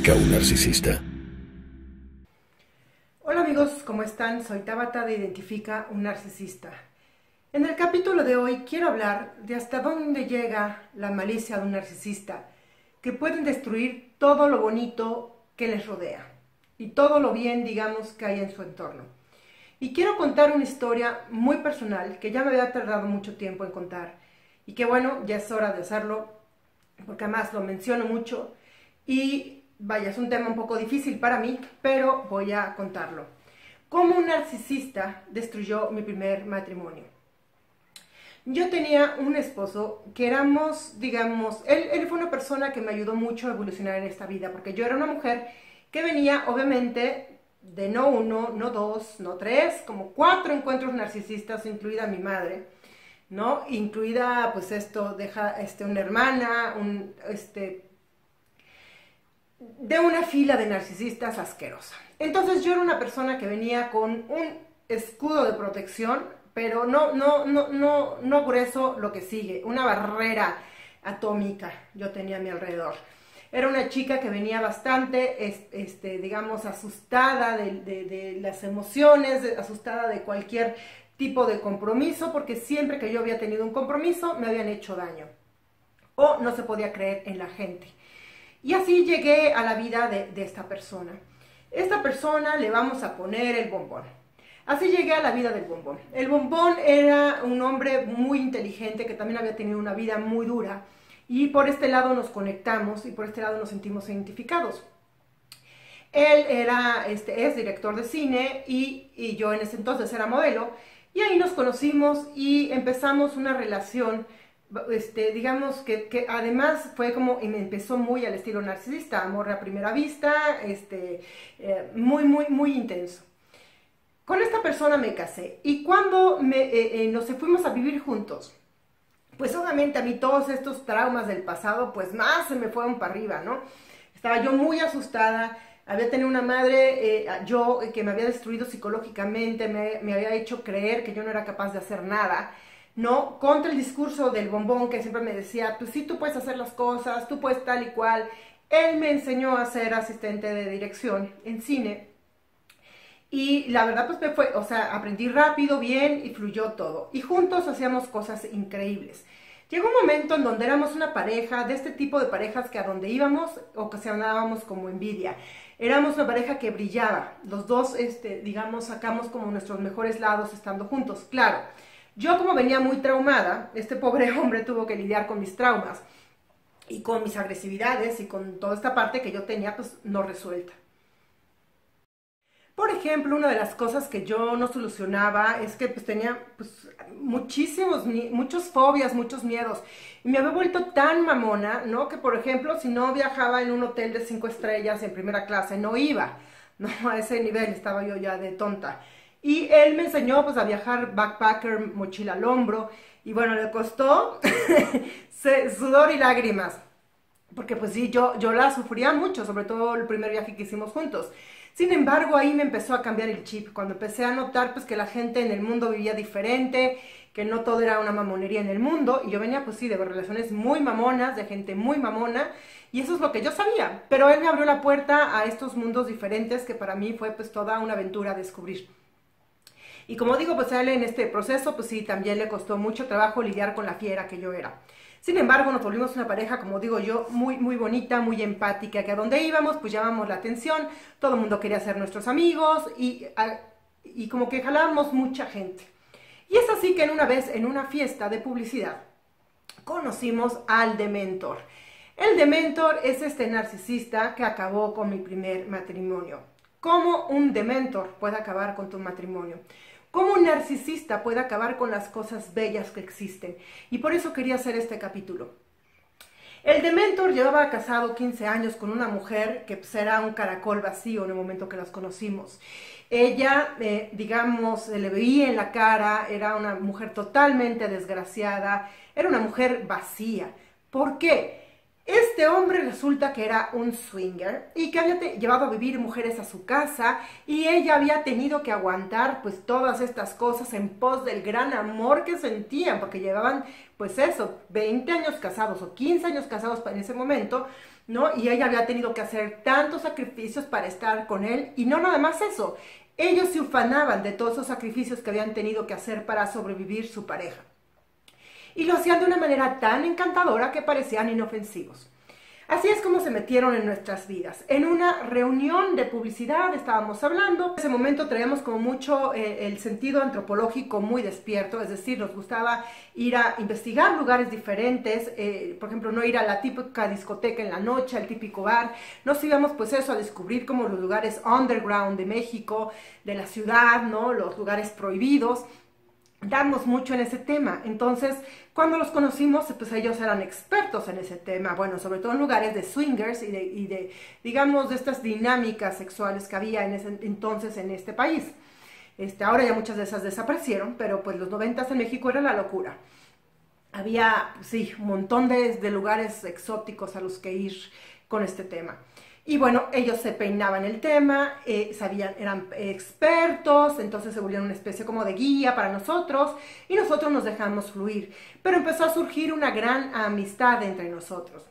identifica un narcisista? Hola amigos, ¿cómo están? Soy Tabata de Identifica un Narcisista. En el capítulo de hoy quiero hablar de hasta dónde llega la malicia de un narcisista, que pueden destruir todo lo bonito que les rodea y todo lo bien, digamos, que hay en su entorno. Y quiero contar una historia muy personal que ya me había tardado mucho tiempo en contar y que bueno, ya es hora de hacerlo porque además lo menciono mucho y vaya, es un tema un poco difícil para mí, pero voy a contarlo. ¿Cómo un narcisista destruyó mi primer matrimonio? Yo tenía un esposo que éramos, digamos, él fue una persona que me ayudó mucho a evolucionar en esta vida, porque yo era una mujer que venía, obviamente, de no uno, no dos, no tres, como 4 encuentros narcisistas, incluida mi madre, ¿no? Incluida, pues esto, una hermana, de una fila de narcisistas asquerosa. Entonces yo era una persona que venía con un escudo de protección, pero no grueso lo que sigue, una barrera atómica yo tenía a mi alrededor. Era una chica que venía bastante, digamos, asustada de las emociones, asustada de cualquier tipo de compromiso, porque siempre que yo había tenido un compromiso me habían hecho daño o no se podía creer en la gente. Y así llegué a la vida de esta persona. Esta persona le vamos a poner el bombón. Así llegué a la vida del bombón. El bombón era un hombre muy inteligente que también había tenido una vida muy dura. Y por este lado nos conectamos y por este lado nos sentimos identificados. Él es director de cine y yo en ese entonces era modelo. Y ahí nos conocimos y empezamos una relación, digamos que además fue como, y me empezó muy al estilo narcisista, amor a primera vista, muy intenso. Con esta persona me casé y cuando nos fuimos a vivir juntos, pues obviamente a mí todos estos traumas del pasado, pues más se me fueron para arriba, ¿no? Estaba yo muy asustada, había tenido una madre, que me había destruido psicológicamente, me había hecho creer que yo no era capaz de hacer nada, ¿no? Contra el discurso del bombón que siempre me decía, pues sí, tú puedes hacer las cosas, tú puedes tal y cual. Él me enseñó a ser asistente de dirección en cine. Y la verdad pues me fue, o sea, aprendí rápido, bien y fluyó todo. Y juntos hacíamos cosas increíbles. Llegó un momento en donde éramos una pareja, de este tipo de parejas que a donde íbamos ocasionábamos como envidia. Éramos una pareja que brillaba. Los dos, digamos, sacamos como nuestros mejores lados estando juntos. Claro, yo como venía muy traumada, este pobre hombre tuvo que lidiar con mis traumas y con mis agresividades y con toda esta parte que yo tenía pues no resuelta. Por ejemplo, una de las cosas que yo no solucionaba es que pues tenía pues, muchas fobias, muchos miedos. Y me había vuelto tan mamona, ¿no? Que por ejemplo, si no viajaba en un hotel de 5 estrellas en primera clase, no iba, ¿no? A ese nivel estaba yo ya de tonta. Y él me enseñó pues a viajar backpacker, mochila al hombro. Y bueno, le costó sudor y lágrimas. Porque pues sí, yo la sufría mucho, sobre todo el primer viaje que hicimos juntos. Sin embargo, ahí me empezó a cambiar el chip, cuando empecé a notar pues que la gente en el mundo vivía diferente, que no todo era una mamonería en el mundo, y yo venía pues sí de relaciones muy mamonas, de gente muy mamona, y eso es lo que yo sabía, pero él me abrió la puerta a estos mundos diferentes que para mí fue pues toda una aventura a descubrir. Y como digo, pues a él en este proceso, pues sí, también le costó mucho trabajo lidiar con la fiera que yo era. Sin embargo, nos volvimos una pareja, como digo yo, muy bonita, muy empática, que a donde íbamos, pues llamamos la atención, todo el mundo quería ser nuestros amigos y como que jalábamos mucha gente. Y es así que una vez en una fiesta de publicidad conocimos al Dementor. El Dementor es este narcisista que acabó con mi primer matrimonio. ¿Cómo un Dementor puede acabar con tu matrimonio? ¿Cómo un narcisista puede acabar con las cosas bellas que existen? Y por eso quería hacer este capítulo. El Dementor llevaba casado 15 años con una mujer que pues, era un caracol vacío en el momento que las conocimos. Ella, digamos, se le veía en la cara, era una mujer totalmente desgraciada, era una mujer vacía. ¿Por qué? Este hombre resulta que era un swinger y que había llevado a vivir mujeres a su casa y ella había tenido que aguantar pues todas estas cosas en pos del gran amor que sentían, porque llevaban pues eso, 20 años casados o 15 años casados en ese momento, ¿no? Y ella había tenido que hacer tantos sacrificios para estar con él, y no nada más eso, ellos se ufanaban de todos esos sacrificios que habían tenido que hacer para sobrevivir su pareja. Y lo hacían de una manera tan encantadora que parecían inofensivos. Así es como se metieron en nuestras vidas. En una reunión de publicidad estábamos hablando. En ese momento traíamos como mucho el sentido antropológico muy despierto, es decir, nos gustaba ir a investigar lugares diferentes, por ejemplo, no ir a la típica discoteca en la noche, al típico bar. Nos íbamos pues eso, a descubrir como los lugares underground de México, de la ciudad, ¿no? Los lugares prohibidos. Damos mucho en ese tema. Entonces, cuando los conocimos, pues ellos eran expertos en ese tema, bueno, sobre todo en lugares de swingers y de digamos, de estas dinámicas sexuales que había en ese entonces en este país. Ahora ya muchas de esas desaparecieron, pero pues los 90s en México era la locura. Había, sí, un montón de lugares exóticos a los que ir con este tema. Y bueno, ellos se peinaban el tema, sabían, eran expertos, entonces se volvieron una especie como de guía para nosotros y nosotros nos dejamos fluir. Pero empezó a surgir una gran amistad entre nosotros.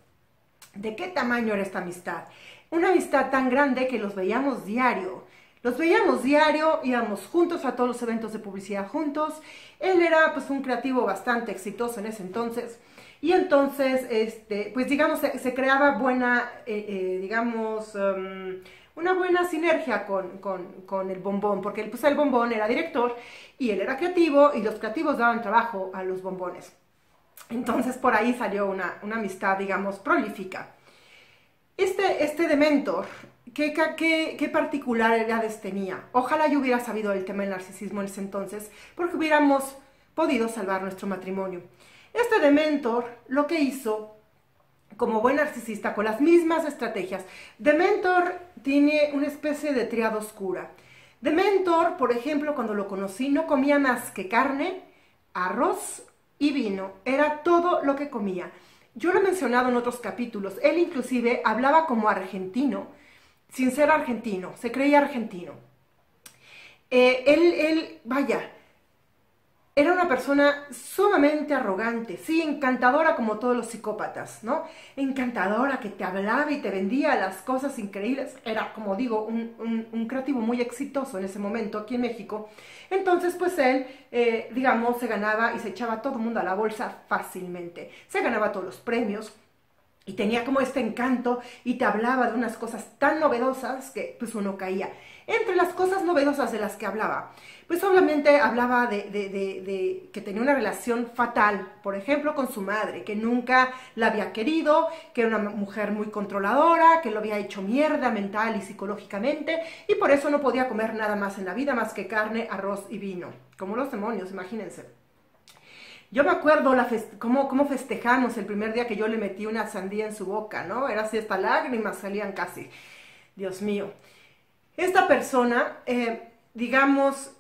¿De qué tamaño era esta amistad? Una amistad tan grande que los veíamos diario. Los veíamos diario, íbamos juntos a todos los eventos de publicidad juntos. Él era pues un creativo bastante exitoso en ese entonces. Y entonces, pues digamos, se creaba buena, digamos, una buena sinergia con el Bombón, porque pues el Bombón era director y él era creativo y los creativos daban trabajo a los bombones. Entonces por ahí salió una amistad, digamos, prolífica. Este Dementor, ¿qué particularidades tenía? Ojalá yo hubiera sabido el tema del narcisismo en ese entonces, porque hubiéramos podido salvar nuestro matrimonio. Este Dementor lo que hizo, como buen narcisista, con las mismas estrategias, Dementor tiene una especie de triada oscura. Dementor, por ejemplo, cuando lo conocí, no comía más que carne, arroz y vino. Era todo lo que comía. Yo lo he mencionado en otros capítulos. Él inclusive hablaba como argentino, sin ser argentino, se creía argentino. Vaya, era una persona sumamente arrogante, sí, encantadora como todos los psicópatas, ¿no? Encantadora, que te hablaba y te vendía las cosas increíbles. Era, como digo, un creativo muy exitoso en ese momento aquí en México. Entonces, pues él, digamos, se ganaba y se echaba a todo el mundo a la bolsa fácilmente. Se ganaba todos los premios. Y tenía como este encanto y te hablaba de unas cosas tan novedosas que pues uno caía. Entre las cosas novedosas de las que hablaba, pues obviamente hablaba de que tenía una relación fatal, por ejemplo, con su madre, que nunca la había querido, que era una mujer muy controladora, que lo había hecho mierda mental y psicológicamente, y por eso no podía comer nada más en la vida más que carne, arroz y vino. Como los demonios, imagínense. Yo me acuerdo cómo festejamos el primer día que yo le metí una sandía en su boca, ¿no? Era así, hasta lágrimas salían casi. Dios mío. Esta persona, digamos,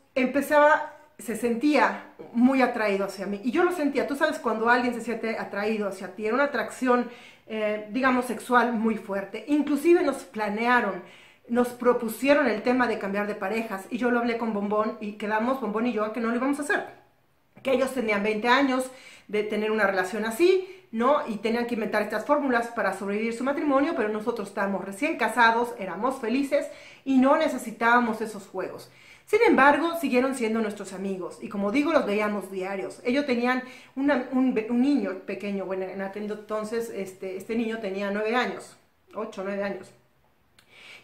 se sentía muy atraído hacia mí. Y yo lo sentía. Tú sabes cuando alguien se siente atraído hacia ti. Era una atracción, digamos, sexual muy fuerte. Inclusive nos propusieron el tema de cambiar de parejas. Y yo lo hablé con Bombón y quedamos, Bombón y yo, a que no lo íbamos a hacer. Que ellos tenían 20 años de tener una relación así, ¿no? Y tenían que inventar estas fórmulas para sobrevivir su matrimonio, pero nosotros estábamos recién casados, éramos felices y no necesitábamos esos juegos. Sin embargo, siguieron siendo nuestros amigos y como digo, los veíamos diarios. Ellos tenían un niño pequeño, bueno, en aquel entonces este niño tenía 9 años, 8, 9 años.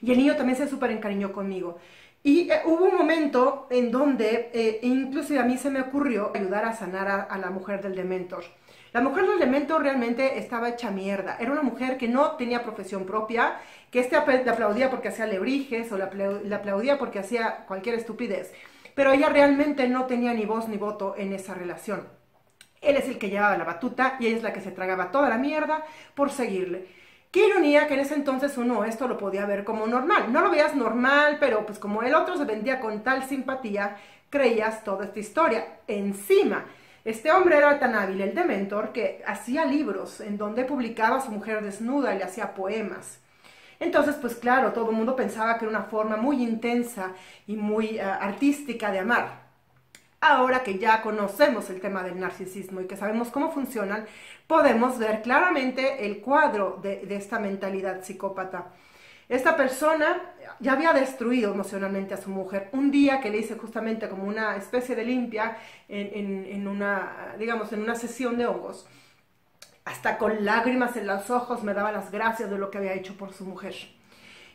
Y el niño también se súper encariñó conmigo. Y hubo un momento en donde inclusive a mí se me ocurrió ayudar a sanar a la mujer del Dementor. La mujer del Dementor realmente estaba hecha mierda. Era una mujer que no tenía profesión propia, que le aplaudía porque hacía alebrijes o le aplaudía porque hacía cualquier estupidez. Pero ella realmente no tenía ni voz ni voto en esa relación. Él es el que llevaba la batuta y ella es la que se tragaba toda la mierda por seguirle. Qué ironía que en ese entonces uno esto lo podía ver como normal. No lo veías normal, pero pues como el otro se vendía con tal simpatía, creías toda esta historia. Encima, este hombre era tan hábil, el Dementor, que hacía libros en donde publicaba a su mujer desnuda y le hacía poemas. Entonces, pues claro, todo el mundo pensaba que era una forma muy intensa y muy artística de amar. Ahora que ya conocemos el tema del narcisismo y que sabemos cómo funcionan, podemos ver claramente el cuadro de esta mentalidad psicópata. Esta persona ya había destruido emocionalmente a su mujer. Un día que le hice justamente como una especie de limpia en una, digamos, en una sesión de hongos, hasta con lágrimas en los ojos me daba las gracias de lo que había hecho por su mujer.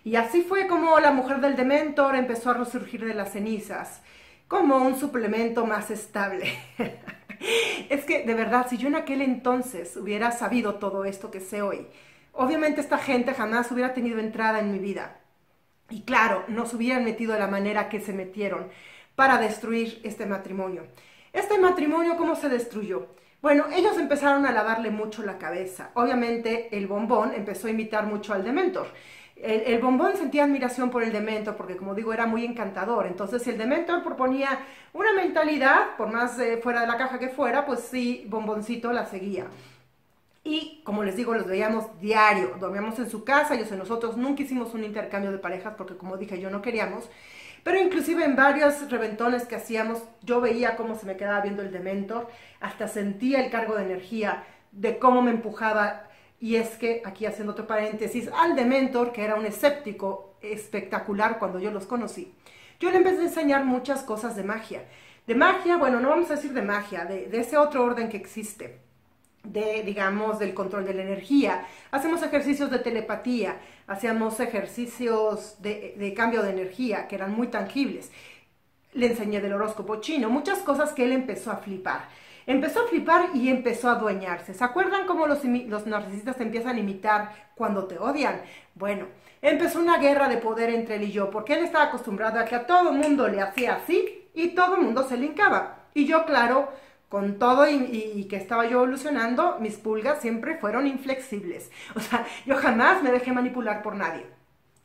Y así fue como la mujer del Dementor empezó a resurgir de las cenizas, como un suplemento más estable. Es que, de verdad, si yo en aquel entonces hubiera sabido todo esto que sé hoy, obviamente esta gente jamás hubiera tenido entrada en mi vida. Y claro, no se hubieran metido de la manera que se metieron para destruir este matrimonio. Este matrimonio, ¿cómo se destruyó? Bueno, ellos empezaron a lavarle mucho la cabeza. Obviamente el Bombón empezó a imitar mucho al Dementor. El Bombón sentía admiración por el Dementor porque, como digo, era muy encantador. Entonces, si el Dementor proponía una mentalidad, por más fuera de la caja que fuera, pues sí, Bomboncito la seguía. Y, como les digo, los veíamos diario. Dormíamos en su casa, ellos en nosotros. Nunca hicimos un intercambio de parejas porque, como dije, yo no queríamos. Pero inclusive en varios reventones que hacíamos, yo veía cómo se me quedaba viendo el Dementor. Hasta sentía el cargo de energía, de cómo me empujaba. Y es que, aquí haciendo otro paréntesis, al Dementor, que era un escéptico espectacular cuando yo los conocí, yo le empecé a enseñar muchas cosas de magia. De magia, bueno, no vamos a decir de magia, de ese otro orden que existe, digamos, del control de la energía. Hacemos ejercicios de telepatía, hacíamos ejercicios de cambio de energía, que eran muy tangibles. Le enseñé del horóscopo chino, muchas cosas que él empezó a flipar. Empezó a flipar y empezó a adueñarse. ¿Se acuerdan cómo los narcisistas te empiezan a imitar cuando te odian? Bueno, empezó una guerra de poder entre él y yo, porque él estaba acostumbrado a que a todo mundo le hacía así y todo mundo se le hincaba. Y yo, claro, con todo y que estaba yo evolucionando, mis pulgas siempre fueron inflexibles. O sea, yo jamás me dejé manipular por nadie,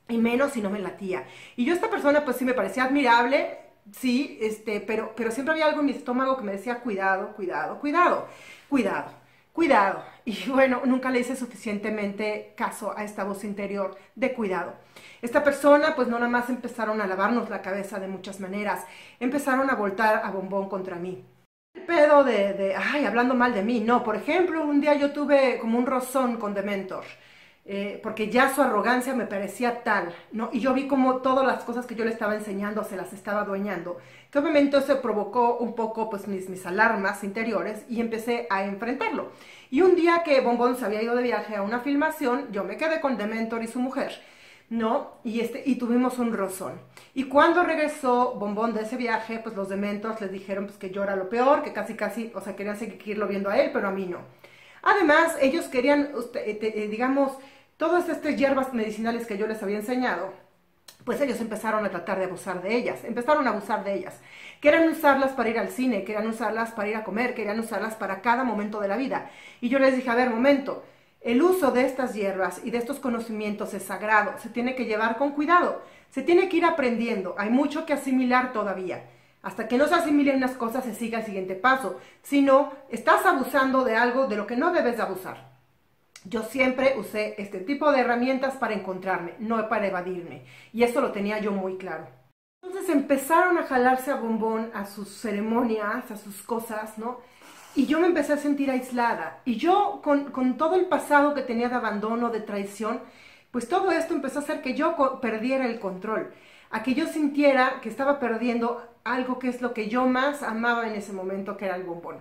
y menos si no me latía. Y yo, esta persona, pues sí me parecía admirable. Sí, pero siempre había algo en mi estómago que me decía, cuidado, cuidado, cuidado, cuidado, cuidado. Y bueno, nunca le hice suficientemente caso a esta voz interior de cuidado. Esta persona, pues no nada más empezaron a lavarnos la cabeza de muchas maneras, empezaron a voltar a Bombón contra mí. El pedo ay, hablando mal de mí, no. Por ejemplo, un día yo tuve como un rozón con Dementor. Porque ya su arrogancia me parecía tal, ¿no? Y yo vi como todas las cosas que yo le estaba enseñando se las estaba adueñando, que obviamente eso provocó un poco pues mis alarmas interiores y empecé a enfrentarlo. Y un día que Bombón se había ido de viaje a una filmación, yo me quedé con Dementor y su mujer, ¿no? Y tuvimos un rozón. Y cuando regresó Bombón de ese viaje, pues los Dementors les dijeron pues que yo era lo peor, que casi, o sea, querían seguirlo viendo a él, pero a mí no. Además, ellos querían, digamos, todas estas hierbas medicinales que yo les había enseñado, pues ellos empezaron a tratar de abusar de ellas, empezaron a abusar de ellas. Querían usarlas para ir al cine, querían usarlas para ir a comer, querían usarlas para cada momento de la vida. Y yo les dije, a ver, momento, el uso de estas hierbas y de estos conocimientos es sagrado, se tiene que llevar con cuidado, se tiene que ir aprendiendo, hay mucho que asimilar todavía. Hasta que no se asimilen unas cosas se siga el siguiente paso, si no, estás abusando de algo de lo que no debes de abusar. Yo siempre usé este tipo de herramientas para encontrarme, no para evadirme. Y eso lo tenía yo muy claro. Entonces empezaron a jalarse a Bombón, a sus ceremonias, a sus cosas, ¿no? Y yo me empecé a sentir aislada. Y yo, con todo el pasado que tenía de abandono, de traición, pues todo esto empezó a hacer que yo perdiera el control. A que yo sintiera que estaba perdiendo algo que es lo que yo más amaba en ese momento, que era el Bombón.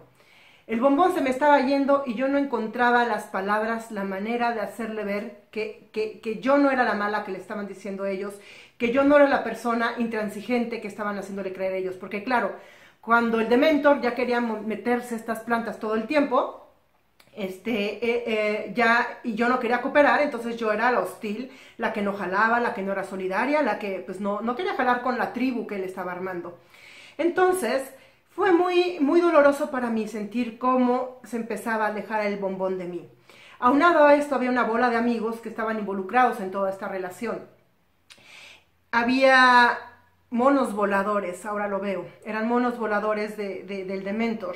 El Bombón se me estaba yendo y yo no encontraba las palabras, la manera de hacerle ver que yo no era la mala que le estaban diciendo ellos, que yo no era la persona intransigente que estaban haciéndole creer ellos. Porque claro, cuando el Dementor ya quería meterse estas plantas todo el tiempo, y yo no quería cooperar, entonces yo era la hostil, la que no jalaba, la que no era solidaria, la que pues no quería jalar con la tribu que él estaba armando. Entonces fue muy, muy doloroso para mí sentir cómo se empezaba a alejar el Bombón de mí. Aunado a esto, había una bola de amigos que estaban involucrados en toda esta relación. Había monos voladores, ahora lo veo, eran monos voladores del Dementor,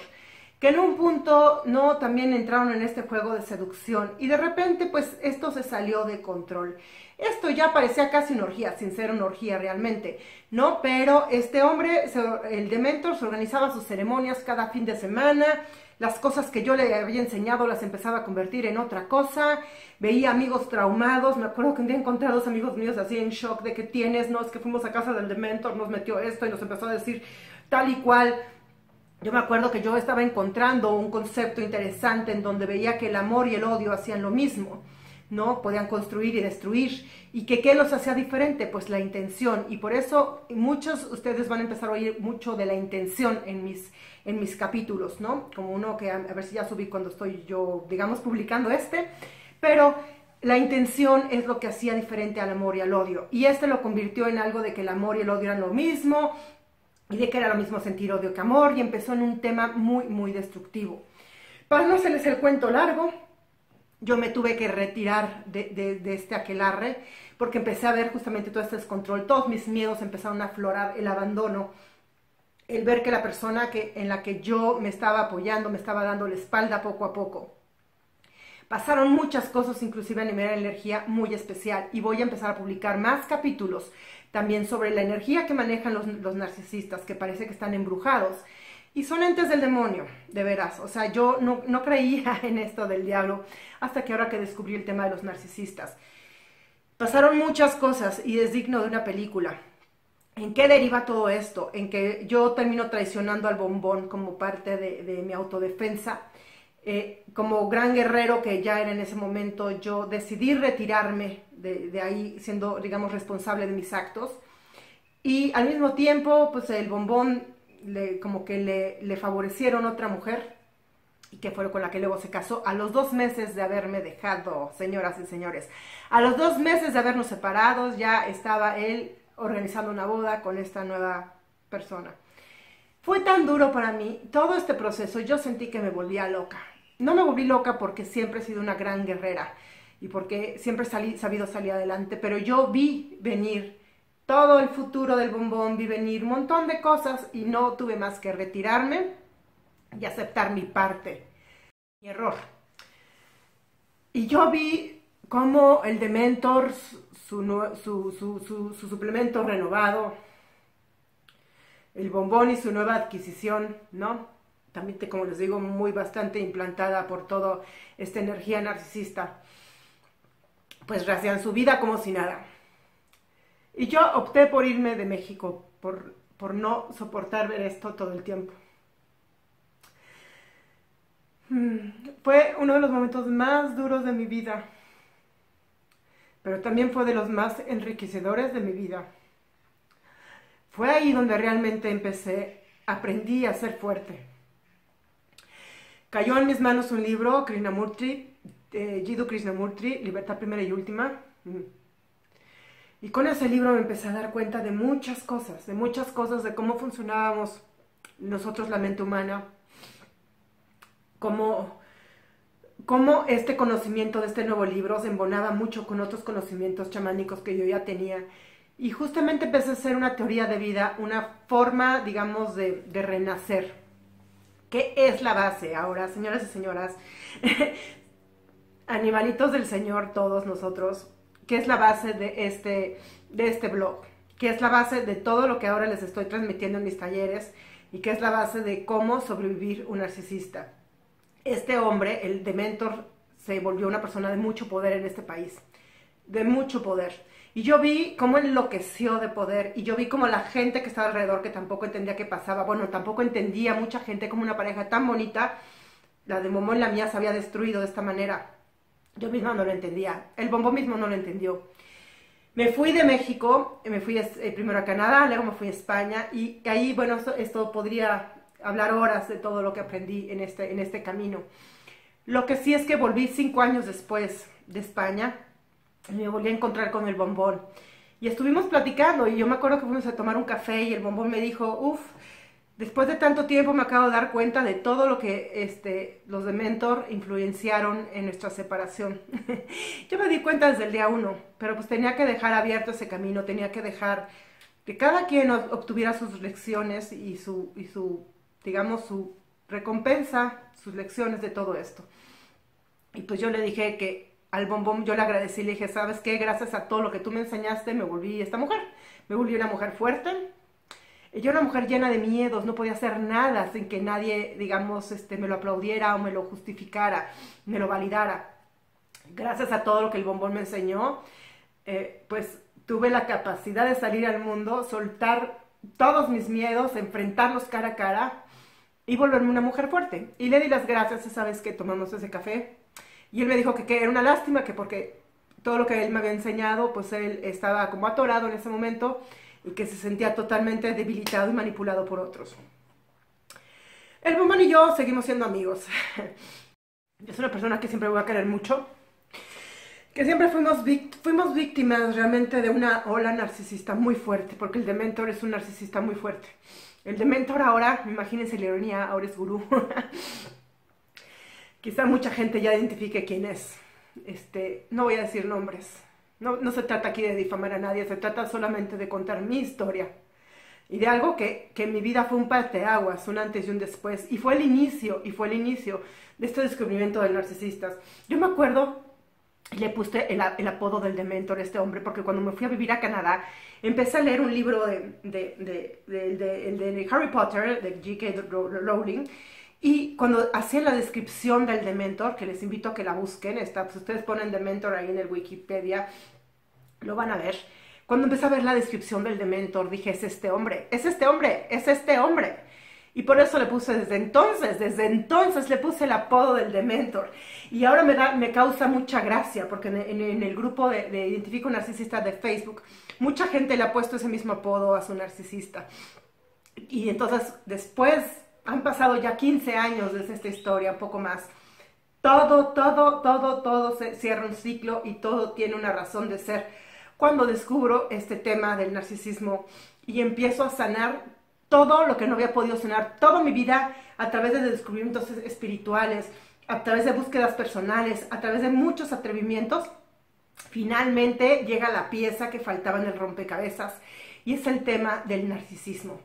que en un punto, ¿no? También entraron en este juego de seducción y de repente, pues, esto se salió de control. Esto ya parecía casi una orgía, sin ser una orgía realmente, ¿no? Pero este hombre, el Dementor, se organizaba sus ceremonias cada fin de semana, las cosas que yo le había enseñado las empezaba a convertir en otra cosa, veía amigos traumados, me acuerdo que un día encontré a dos amigos míos así en shock de que tienes, no, es que fuimos a casa del Dementor, nos metió esto y nos empezó a decir tal y cual. Yo me acuerdo que yo estaba encontrando un concepto interesante en donde veía que el amor y el odio hacían lo mismo, ¿no? Podían construir y destruir. ¿Y que qué los hacía diferente? Pues la intención. Y por eso muchos ustedes van a empezar a oír mucho de la intención en mis capítulos, ¿no? Como uno que a ver si ya subí cuando estoy yo, digamos, publicando este. Pero la intención es lo que hacía diferente al amor y al odio. Y este lo convirtió en algo de que el amor y el odio eran lo mismo, y de que era lo mismo sentir odio que amor, y empezó en un tema muy, muy destructivo. Para no hacerles el cuento largo, yo me tuve que retirar de este aquelarre, porque empecé a ver justamente todo este descontrol, todos mis miedos empezaron a aflorar, el abandono, el ver que la persona en la que yo me estaba apoyando, me estaba dando la espalda poco a poco. Pasaron muchas cosas, inclusive a nivel de energía muy especial, y voy a empezar a publicar más capítulos también sobre la energía que manejan los narcisistas, que parece que están embrujados, y son entes del demonio, de veras. O sea, yo no creía en esto del diablo, hasta que ahora que descubrí el tema de los narcisistas. Pasaron muchas cosas, y es digno de una película. ¿En qué deriva todo esto? En que yo termino traicionando al bombón como parte de mi autodefensa. Como gran guerrero que ya era en ese momento, yo decidí retirarme de ahí, siendo, digamos, responsable de mis actos. Y al mismo tiempo, pues el bombón como que le favorecieron otra mujer, y que fue con la que luego se casó a los 2 meses de haberme dejado, señoras y señores. A los 2 meses de habernos separados, ya estaba él organizando una boda con esta nueva persona. Fue tan duro para mí todo este proceso, yo sentí que me volvía loca. No me volví loca porque siempre he sido una gran guerrera y porque siempre he sabido salir adelante, pero yo vi venir todo el futuro del bombón, vi venir un montón de cosas y no tuve más que retirarme y aceptar mi parte, mi error. Y yo vi cómo el Dementor, su suplemento renovado, el bombón y su nueva adquisición, ¿no? También, como les digo, muy bastante implantada por toda esta energía narcisista, pues rehacían su vida como si nada. Y yo opté por irme de México, por no soportar ver esto todo el tiempo. Fue uno de los momentos más duros de mi vida, pero también fue de los más enriquecedores de mi vida. Fue ahí donde realmente aprendí a ser fuerte. Cayó en mis manos un libro, Krishnamurti, Jiddu Krishnamurti, Libertad Primera y Última. Y con ese libro me empecé a dar cuenta de muchas cosas, de cómo funcionábamos nosotros, la mente humana, cómo este conocimiento de este nuevo libro se embonaba mucho con otros conocimientos chamánicos que yo ya tenía. Y justamente empecé a hacer una teoría de vida, una forma, digamos, de renacer. ¿Qué es la base ahora, señoras y señoras? Animalitos del Señor, todos nosotros. ¿Qué es la base de este blog? ¿Qué es la base de todo lo que ahora les estoy transmitiendo en mis talleres? ¿Y qué es la base de cómo sobrevivir un narcisista? Este hombre, el Dementor, se volvió una persona de mucho poder en este país. De mucho poder. Y yo vi cómo enloqueció de poder, y yo vi cómo la gente que estaba alrededor, que tampoco entendía qué pasaba, bueno, tampoco entendía mucha gente cómo una pareja tan bonita, la de Momo y la mía, se había destruido de esta manera. Yo misma no lo entendía, el bombón mismo no lo entendió. Me fui de México, me fui primero a Canadá, luego me fui a España, y ahí, bueno, esto podría hablar horas de todo lo que aprendí en este camino. Lo que sí es que volví 5 años después de España, y me volví a encontrar con el bombón. Y estuvimos platicando, y yo me acuerdo que fuimos a tomar un café, y el bombón me dijo, después de tanto tiempo me acabo de dar cuenta de todo lo que los Dementor influenciaron en nuestra separación. Yo me di cuenta desde el día 1, pero pues tenía que dejar abierto ese camino, tenía que dejar que cada quien obtuviera sus lecciones y su digamos, su recompensa, sus lecciones de todo esto. Y pues yo le dije que al bombón, yo le agradecí, le dije, ¿sabes qué? Gracias a todo lo que tú me enseñaste, me volví esta mujer. Me volví una mujer fuerte. Yo era una mujer llena de miedos, no podía hacer nada sin que nadie, digamos, me lo aplaudiera o me lo justificara, me lo validara. Gracias a todo lo que el bombón me enseñó, pues tuve la capacidad de salir al mundo, soltar todos mis miedos, enfrentarlos cara a cara y volverme una mujer fuerte. Y le di las gracias esa vez que tomamos ese café. Y él me dijo que era una lástima, que porque todo lo que él me había enseñado, pues él estaba como atorado en ese momento y que se sentía totalmente debilitado y manipulado por otros. El bombón y yo seguimos siendo amigos. Es una persona que siempre voy a querer mucho, que siempre fuimos víctimas realmente de una ola narcisista muy fuerte, porque el Dementor es un narcisista muy fuerte. El Dementor ahora, imagínense la ironía, ahora es gurú. Quizá mucha gente ya identifique quién es. No voy a decir nombres. No se trata aquí de difamar a nadie, se trata solamente de contar mi historia. Y de algo que en mi vida fue un parteaguas, un antes y un después. Y fue el inicio de este descubrimiento del narcisista. Yo me acuerdo, le puse el apodo del Dementor a este hombre, porque cuando me fui a vivir a Canadá, empecé a leer un libro de Harry Potter, de J.K. Rowling, y cuando hacía la descripción del Dementor, que les invito a que la busquen, pues ustedes ponen Dementor ahí en el Wikipedia, lo van a ver. Cuando empecé a ver la descripción del Dementor, dije, es este hombre, es este hombre, es este hombre. Y por eso le puse desde entonces le puse el apodo del Dementor. Y ahora me causa mucha gracia, porque en el grupo de Identifico Narcisista de Facebook, mucha gente le ha puesto ese mismo apodo a su narcisista. Y entonces después, han pasado ya 15 años desde esta historia, un poco más. Todo se cierra un ciclo y todo tiene una razón de ser. Cuando descubro este tema del narcisismo y empiezo a sanar todo lo que no había podido sanar toda mi vida a través de descubrimientos espirituales, a través de búsquedas personales, a través de muchos atrevimientos, finalmente llega la pieza que faltaba en el rompecabezas y es el tema del narcisismo.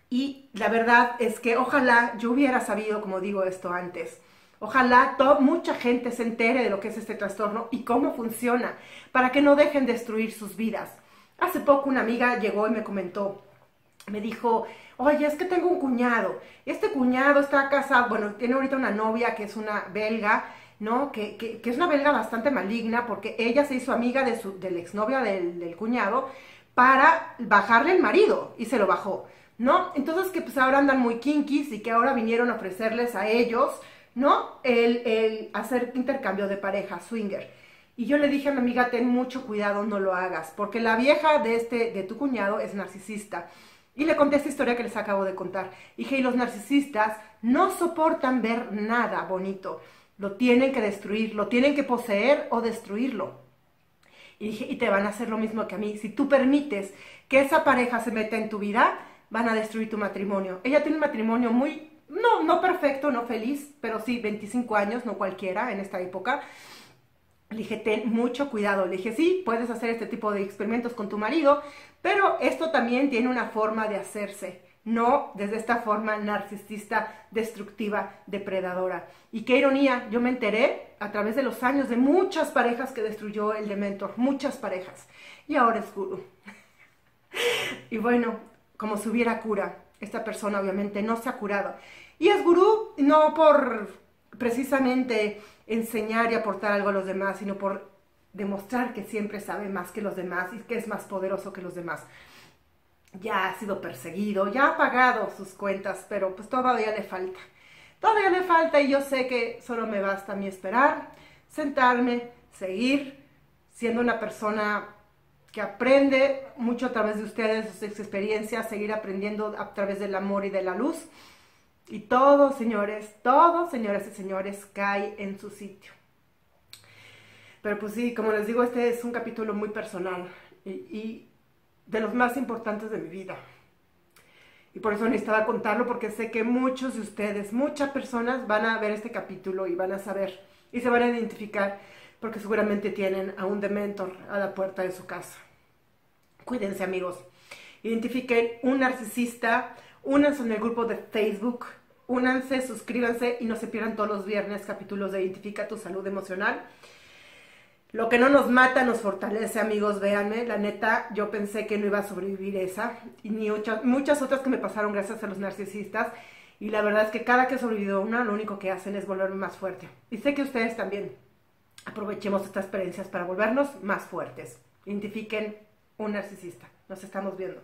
Y la verdad es que ojalá yo hubiera sabido, como digo esto antes, ojalá mucha gente se entere de lo que es este trastorno y cómo funciona, para que no dejen destruir sus vidas. Hace poco una amiga llegó y me comentó, me dijo, oye, es que tengo un cuñado, este cuñado está casado, bueno, tiene ahorita una novia que es una belga, ¿no? Que es una belga bastante maligna, porque ella se hizo amiga del exnovia del cuñado para bajarle el marido, y se lo bajó, ¿no? Entonces que pues ahora andan muy kinkies y que ahora vinieron a ofrecerles a ellos, ¿no? El hacer intercambio de pareja, swinger. Y yo le dije a mi amiga, ten mucho cuidado, no lo hagas, porque la vieja de tu cuñado es narcisista. Y le conté esta historia que les acabo de contar. Dije, y los narcisistas no soportan ver nada bonito. Lo tienen que destruir, lo tienen que poseer o destruirlo. Y dije, y te van a hacer lo mismo que a mí. Si tú permites que esa pareja se meta en tu vida, van a destruir tu matrimonio. Ella tiene un matrimonio muy, no perfecto, no feliz, pero sí 25 años, no cualquiera en esta época. Le dije, ten mucho cuidado. Le dije, sí, puedes hacer este tipo de experimentos con tu marido, pero esto también tiene una forma de hacerse, no desde esta forma narcisista, destructiva, depredadora. Y qué ironía, yo me enteré a través de los años de muchas parejas que destruyó el Dementor, muchas parejas. Y ahora es gurú. Y bueno, como si hubiera cura, esta persona obviamente no se ha curado. Y es gurú no por precisamente enseñar y aportar algo a los demás, sino por demostrar que siempre sabe más que los demás y que es más poderoso que los demás. Ya ha sido perseguido, ya ha pagado sus cuentas, pero pues todavía le falta. Todavía le falta y yo sé que solo me basta a mí esperar, sentarme, seguir siendo una persona que aprende mucho a través de ustedes, sus experiencias, seguir aprendiendo a través del amor y de la luz. Y todo, señores, señoras y señores, cae en su sitio. Pero pues sí, como les digo, este es un capítulo muy personal y de los más importantes de mi vida. Y por eso necesitaba contarlo, porque sé que muchos de ustedes, muchas personas van a ver este capítulo y van a saber y se van a identificar, porque seguramente tienen a un Dementor a la puerta de su casa. Cuídense, amigos. Identifiquen un narcisista, únanse en el grupo de Facebook, únanse, suscríbanse y no se pierdan todos los viernes capítulos de Identifica tu salud emocional. Lo que no nos mata nos fortalece, amigos, véanme. La neta, yo pensé que no iba a sobrevivir esa y ni muchas otras que me pasaron gracias a los narcisistas. Y la verdad es que cada que he sobrevivido una, lo único que hacen es volverme más fuerte. Y sé que ustedes también. Aprovechemos estas experiencias para volvernos más fuertes. Identifiquen un narcisista. Nos estamos viendo.